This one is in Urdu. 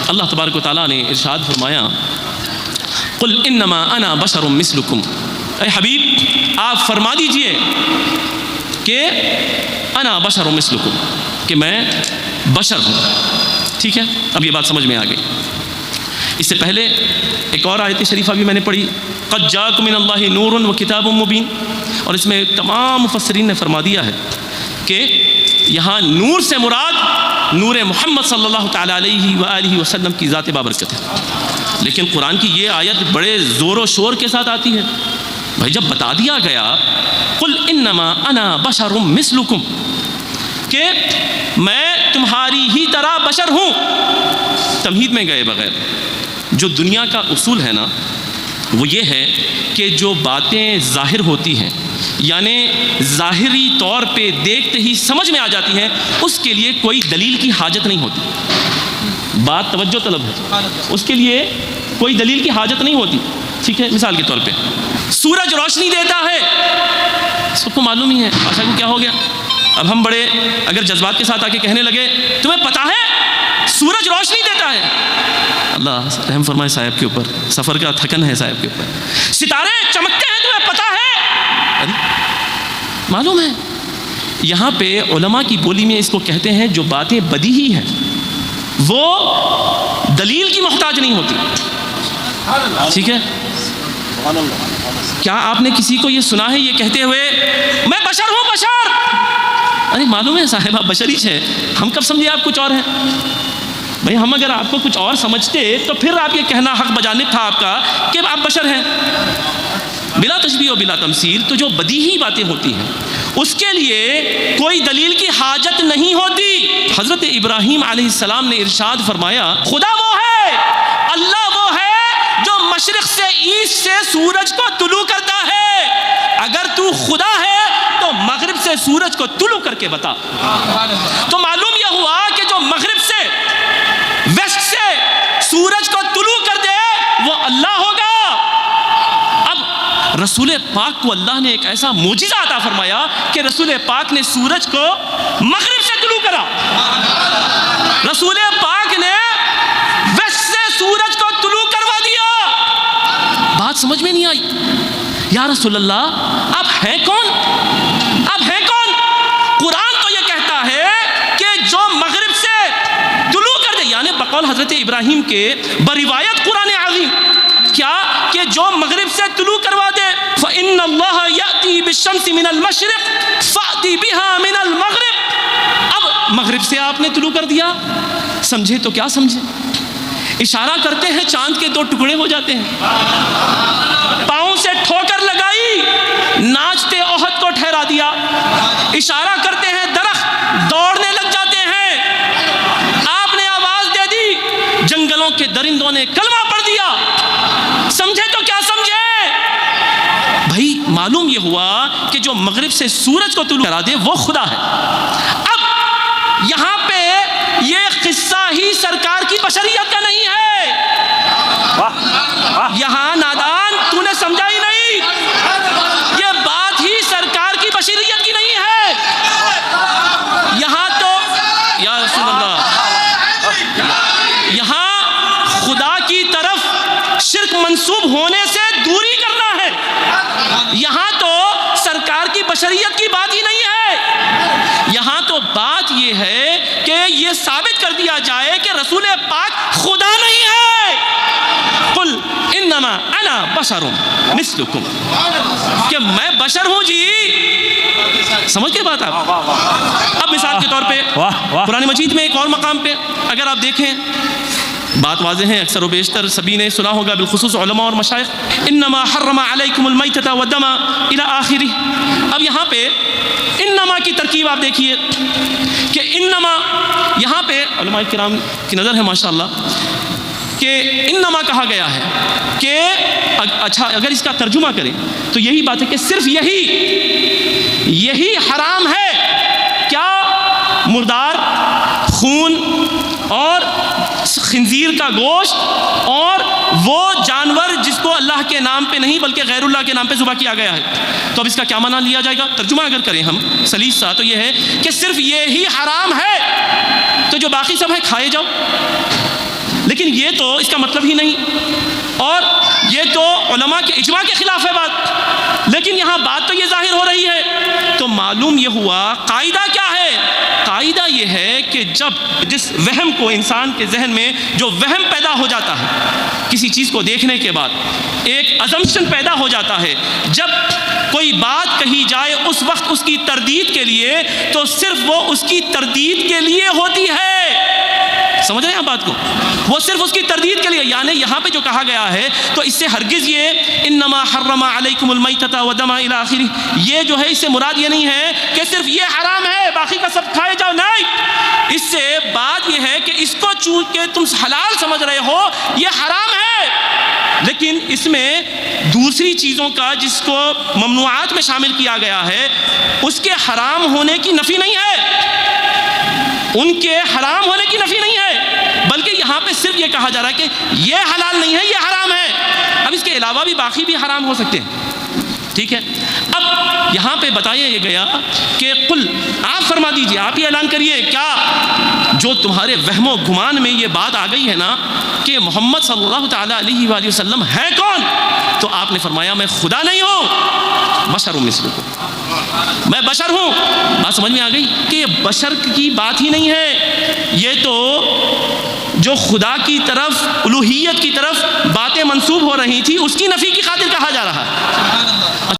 اللہ تبارک و تعالیٰ نے ارشاد فرمایا قل انما انا بشر مثلکم، اے حبیب آپ فرما دیجئے کہ انا بشر مثلکم، کہ میں بشر ہوں. ٹھیک ہے، اب یہ بات سمجھ میں آ گئی. اس سے پہلے ایک اور آیت شریفہ بھی میں نے پڑھی، قد جاءکم من اللہ نور و کتاب مبین، اور اس میں تمام مفسرین نے فرما دیا ہے کہ یہاں نور سے مراد نور محمد صلی اللہ تعالی علیہ وآلہ وسلم کی ذات بابرکت ہے. لیکن قرآن کی یہ آیت بڑے زور و شور کے ساتھ آتی ہے. بھائی جب بتا دیا گیا قل انما انا بشر مثلکم، کہ میں تمہاری ہی طرح بشر ہوں، تمہید میں گئے بغیر. جو دنیا کا اصول ہے نا وہ یہ ہے کہ جو باتیں ظاہر ہوتی ہیں، یعنی ظاہری طور پہ دیکھتے ہی سمجھ میں آ جاتی ہیں، اس کے لیے کوئی دلیل کی حاجت نہیں ہوتی. بات توجہ طلب ہے، اس کے لیے کوئی دلیل کی حاجت نہیں ہوتی. ٹھیک ہے، مثال کے طور پہ سورج روشنی دیتا ہے، سب کو معلوم ہی ہے. آشا کو کیا ہو گیا؟ اب ہم بڑے اگر جذبات کے ساتھ آ کے کہنے لگے تمہیں پتا ہے سورج روشنی دیتا ہے، اللہ رحم فرمائے صاحب کے اوپر، سفر کا تھکن ہے صاحب کے اوپر. ستارے چمکتے ہیں تمہیں پتا ہے؟ ارے معلوم ہے. یہاں پہ علماء کی بولی میں اس کو کہتے ہیں جو باتیں بدیہی ہیں وہ دلیل کی محتاج نہیں ہوتی. ٹھیک ہے، کیا آپ نے کسی کو یہ سنا ہے یہ کہتے ہوئے میں بشر ہوں بشر؟ ارے معلوم ہے صاحب آپ بشر ہی ہے، ہم کب سمجھے آپ کچھ اور ہیں؟ بھائی ہم اگر آپ کو کچھ اور سمجھتے تو پھر آپ یہ کہنا حق بجانب تھا آپ کا کہ آپ بشر ہیں. بلا تشبیہ و بلا تمثیل. تو جو بدیہی باتیں ہوتی ہیں اس کے لیے کوئی دلیل کی حاجت نہیں ہوتی. حضرت ابراہیم علیہ السلام نے ارشاد فرمایا خدا وہ ہے، اللہ وہ ہے جو مشرق سے ایسٹ سے سورج کو طلوع کرتا ہے. اگر تو خدا ہے تو مغرب سے سورج کو طلوع کر کے بتا. تو معلوم یہ ہوا کہ جو مغرب سے ویسٹ سے سورج کو طلوع کر دے وہ اللہ ہوگا. اب رسول پاک کو اللہ نے ایک ایسا معجزہ عطا فرمایا کہ رسول پاک نے سورج کو مغرب سے طلوع کرا، رسول پاک نے ویسٹ سے سورج کو طلوع کروا دیا. بات سمجھ میں نہیں آئی. یا رسول اللہ آپ ہیں کون؟ آپ ہیں کون؟ قرآن تو یہ کہتا ہے کہ جو مغرب سے طلوع کر دے، یعنی بقول حضرت ابراہیم کے بروایت قرآن عظیم کیا کہ جو مغرب سے طلوع کروا دے فَإِنَّ اللَّهَ يَأْتِي بِالشَّمْسِ مِنَ الْمَشْرِقِ فَأْتِي بِهَا مِنَ الْمَغْرِبِ. اب مغرب سے آپ نے طلوع کر دیا، سمجھے تو کیا سمجھے؟ اشارہ کرتے ہیں چاند کے 2 ٹکڑے ہو جاتے ہیں. پاؤں سے ٹھوکر لگائی، ناچتے احد کو ٹھہرا دیا. اشارہ کرتے ہیں درخت دوڑنے لگ جاتے ہیں. آپ نے آواز دے دی، جنگلوں کے درندوں نے کلمہ پڑھ دیا. سمجھے تو کیا سمجھے؟ بھائی معلوم یہ ہوا کہ جو مغرب سے سورج کو طلوع کرا دے وہ خدا ہے. اب یہاں پہ یہ قصہ ہی سرکار کی بشریت کا نہیں ہے. یہاں نادان تو نے سمجھا ہی نہیں، یہ بات ہی سرکار کی بشریت کی نہیں ہے. یہاں تو یا رسول اللہ، یہاں خدا کی طرف شرک منسوب ہونے سے دوری کرنا ہے. یہاں تو سرکار کی بشریت کی بات ہی نہیں ہے. یہاں تو بات یہ ہے کہ یہ ثابت کر دیا جائے کہ رسول پاک خدا نہیں ہے. قل انما انا بشر مثلکم، کہ میں بشر ہوں جی. سمجھ کے بات آپ؟ اب مثال کے طور پہ قرآن مجید میں ایک اور مقام پہ اگر آپ دیکھیں بات واضح ہے، اکثر و بیشتر سبھی نے سنا ہوگا، بالخصوص علماء اور مشائخ، انما حرم علیکم المیتۃ والدم الی آخرہ. اب یہاں پہ انما کی ترکیب آپ دیکھیے کہ انما یہاں پہ علماء کرام کی نظر ہے ماشاءاللہ کہ انما کہا گیا ہے کہ اچھا اگر اس کا ترجمہ کریں تو یہی بات ہے کہ صرف یہی حرام ہے. کیا؟ مردار، خون اور خنزیر کا گوشت اور وہ جانور جس کو اللہ کے نام پہ نہیں بلکہ غیر اللہ کے نام پہ ذبح کیا گیا ہے. تو اب اس کا کیا معنی لیا جائے گا؟ ترجمہ اگر کریں ہم سلیس سا تو یہ ہے کہ صرف یہی حرام ہے، تو جو باقی سب ہے کھائے جاؤ. لیکن یہ تو اس کا مطلب ہی نہیں، اور یہ تو علماء کے اجماع کے خلاف ہے بات، لیکن یہاں بات تو یہ ظاہر ہو رہی ہے۔ تو معلوم یہ ہوا قاعدہ کیا ہے؟ قاعدہ یہ ہے کہ جب جس وہم کو انسان کے ذہن میں جو وہم پیدا ہو جاتا ہے کسی چیز کو دیکھنے کے بعد، ایک ازمپشن پیدا ہو جاتا ہے، جب کوئی بات کہی جائے اس وقت اس کی تردید کے لیے، تو صرف وہ اس کی تردید کے لیے ہوتی ہے۔ سمجھ رہے ہیں آپ بات کو؟ وہ صرف اس کی تردید کے لیے، یعنی یہاں پہ جو کہا گیا ہے تو اس سے ہرگز یہ انما حرم علیکم المیتۃ والدم الی آخرہ، یہ جو ہے اس سے مراد یہ نہیں ہے کہ صرف یہ حرام ہے باقی کا سب کھائے جاؤ، نہیں، اس سے بات یہ ہے کہ اس کو چونکہ تم حلال سمجھ رہے ہو یہ حرام ہے، لیکن اس میں دوسری چیزوں کا جس کو ممنوعات میں شامل کیا گیا ہے اس کے حرام ہونے کی نفی نہیں ہے، ان کے حرام ہونے کی نفی نہیں ہے، بلکہ یہاں پہ صرف یہ کہا جا رہا ہے کہ یہ حلال نہیں ہے، یہ حرام ہے۔ اب اس کے علاوہ بھی باقی بھی حرام ہو سکتے ہیں، ٹھیک ہے۔ اب یہاں پہ بتایا یہ گیا کہ قل، آپ فرما دیجئے، آپ یہ اعلان کریے، کیا جو تمہارے وہم و گمان میں یہ بات آ گئی ہے نا کہ محمد صلی اللہ تعالیٰ علیہ وآلہ وسلم ہے کون، تو آپ نے فرمایا میں خدا نہیں ہوں، بشر مثلکم، میں بشر ہوں۔ بات سمجھ میں آ گئی کہ یہ بشر کی بات ہی نہیں ہے، یہ تو جو خدا کی طرف الوہیت کی طرف باتیں منسوب ہو رہی تھی اس کی نفی کی خاطر کہا جا رہا ہے۔